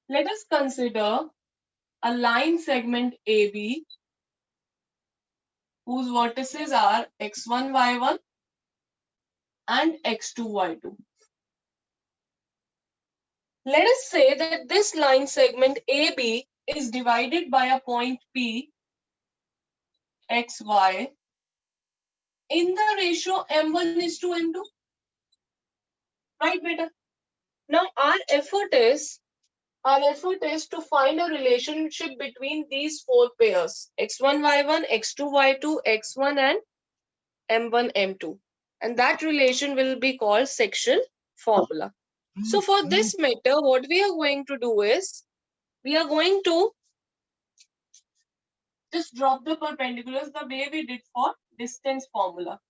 Let us consider a line segment AB whose vertices are x1, y1 and x2, y2. Let us say that this line segment AB is divided by a point P, x, y, in the ratio m1:m2. Right, beta? Now our effort is to find a relationship between these four pairs, x1, y1, x2, y2, x1 and m1, m2. And that relation will be called section formula. So for this matter, what we are going to do is, we are going to just drop the perpendiculars the way we did for distance formula.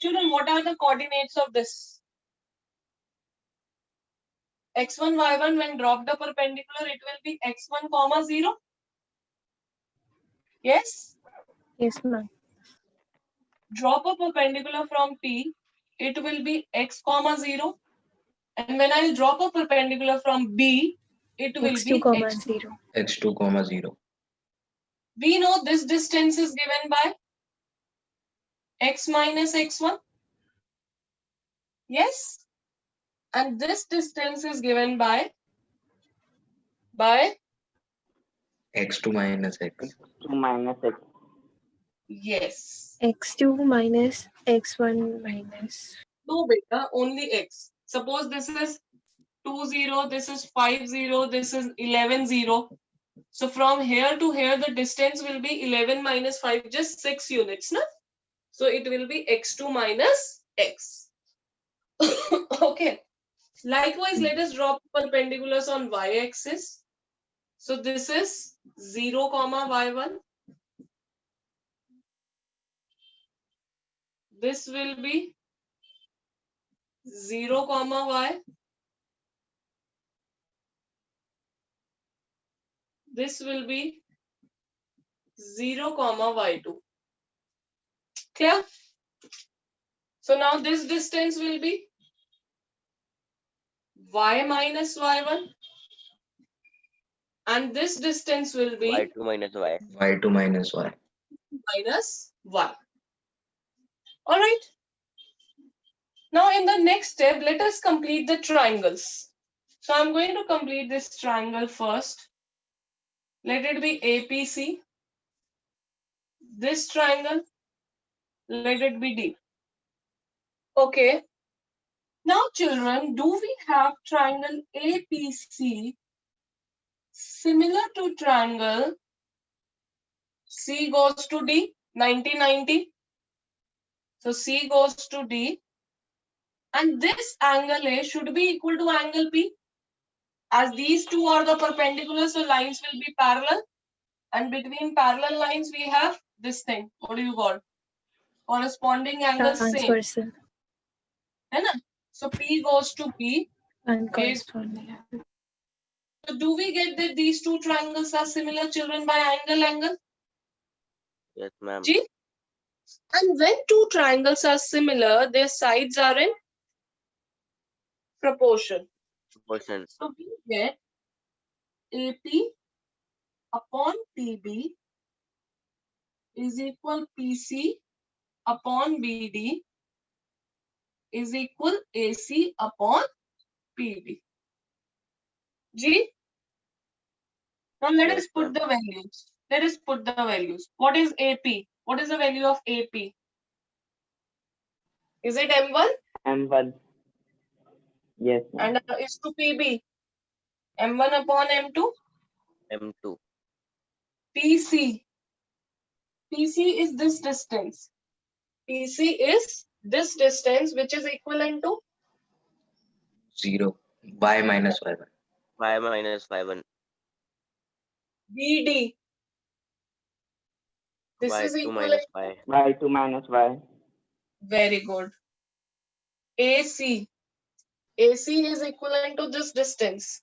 Children, what are the coordinates of this? x1, y1, when drop the perpendicular, it will be x1, comma 0. Yes? Yes, ma'am. Drop a perpendicular from P, it will be x, comma 0. And when I will drop a perpendicular from B, it will X2, be comma x2. 0. x2, comma 0. We know this distance is given by x minus x1. Yes? And this distance is given by x2 minus x. 2 minus x. yes. X2 minus X1 minus. No, beta, only x. Suppose this is 2, 0, this is 5, 0, this is 11, 0. So from here to here, the distance will be 11 minus 5, just 6 units. Na? So it will be x2 minus x. Okay. Likewise, let us drop perpendiculars on y-axis. So this is 0, comma y1. This will be 0, comma y. This will be 0, comma y2. Clear? So now this distance will be y minus y1. And this distance will be y2 minus y. y2 minus y. minus y. All right. Now in the next step, let us complete the triangles. So I'm going to complete this triangle first. Let it be APC. This triangle, let it be D. Okay. Now children, do we have triangle APC similar to triangle C goes to D, 90-90? So C goes to D. And this angle A should be equal to angle P. As these two are the perpendicular, so lines will be parallel. And between parallel lines, we have this thing. What do you call? Corresponding angles same. Transversal. Hai na? So P goes to P. And corresponding. So do we get that these two triangles are similar, children, by angle? Yes, ma'am. G? And when two triangles are similar, their sides are in proportion. Proportion. So we get AP upon PB is equal PC upon BD is equal AC upon PD. G? Now let us put the values. Let us put the values. What is AP? What is the value of AP? Is it M1? M1. Yes, ma'am. And is to PB? M1 upon M2? M2. PC. PC is this distance. PC is this distance, which is equivalent to 0. y minus y1. y minus y1. BD. This is y2 equivalent minus y. Y2 minus y. Very good. AC. AC is equivalent to this distance.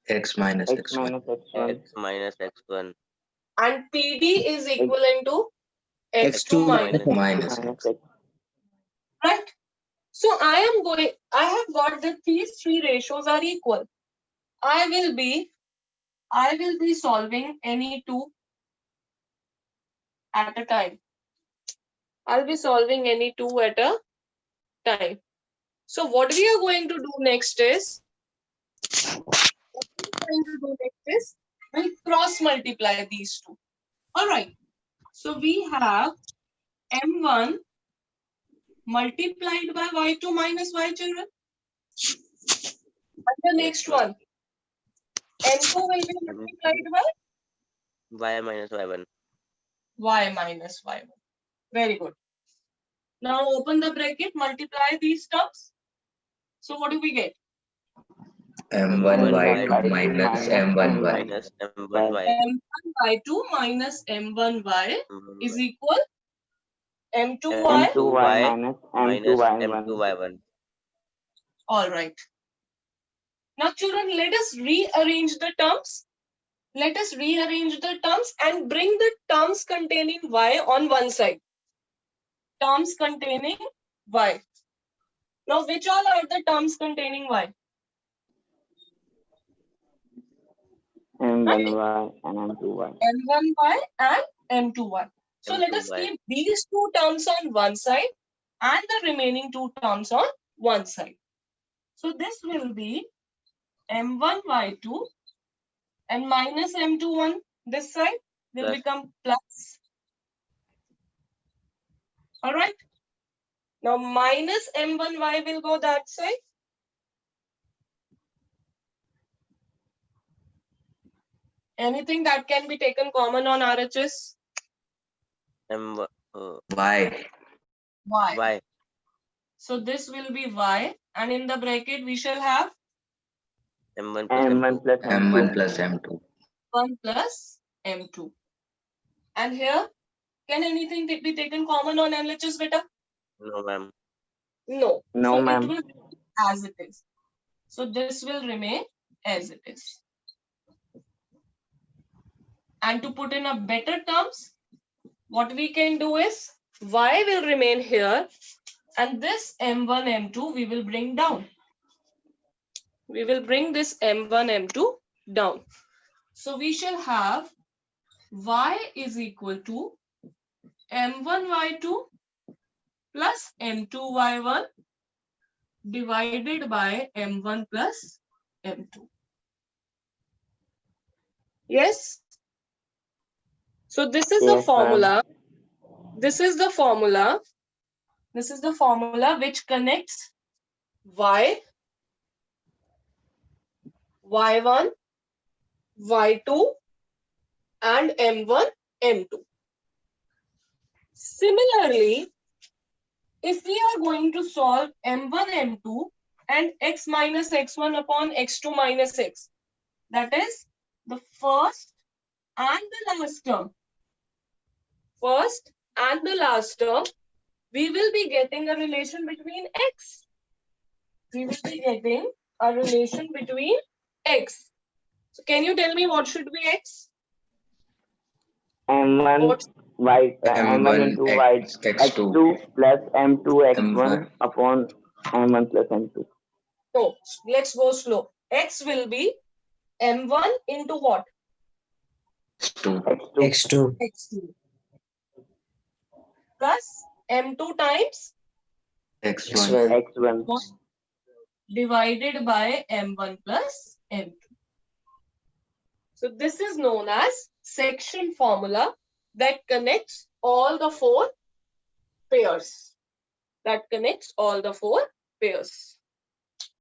x minus X x1. minus x1. X minus x1. And PD is equivalent to X2 minus. Minus Minus x. x. Right? So I have got that these three ratios are equal. I will be I will be solving any two at a time. I'll be solving any two at a time. So what we are going to do next is, we'll cross multiply these two. All right. So we have M1 multiplied by Y2 minus Y, children. And the next one, M2 will be multiplied by Y minus Y1. Y minus Y1. Very good. Now open the bracket, multiply these terms. So what do we get? M1 Y2 minus M1 Y. Minus M1Y. M1 Y2 minus M1Y is equal M2Y. M2Y minus minus M2Y1. M2Y1. All right. Now children, let us rearrange the terms. Let us rearrange the terms and bring the terms containing Y on one side. Terms containing Y. Now, which all are the terms containing Y? M1Y and M2Y. M1Y and M2Y. So let us M2Y. keep these two terms on one side and the remaining two terms on one side. So this will be M1Y2 and minus M21 this side will Plus. become plus. All right. Now minus M1Y will go that side. Anything that can be taken common on RHS? M Y. Y. Y. So this will be Y, and in the bracket we shall have M1 plus M1 M2. plus M1 M2. plus M2. 1 plus M2. And here, can anything be taken common on LHS, beta? No, ma'am. No. No, So ma'am. it will remain as it is. So this will remain as it is. And to put in a better terms, what we can do is Y will remain here, and this M1, M2 we will bring down. We will bring this M1, M2 down. So we shall have Y is equal to M1Y2 plus M2Y1 divided by M1 plus M2. Yes? So this is the Yes, formula. This is the formula. This is the formula which connects Y, Y1, Y2 and M1, M2. Similarly, if we are going to solve M1, M2 and x minus x1 upon x2 minus x, that is the first and the last term. First and the last term, we will be getting a relation between x. We will be getting a relation between x. So can you tell me what should be x? M1 What? Y M1 into Y X2. X2 plus M2 X1 M1. upon M1 plus M2. No, let's go slow. X will be M1 into what? X2. X2. X2. Plus M2 times X1. X1. divided by M1 plus M2. So this is known as section formula that connects all the four pairs. That connects all the four pairs.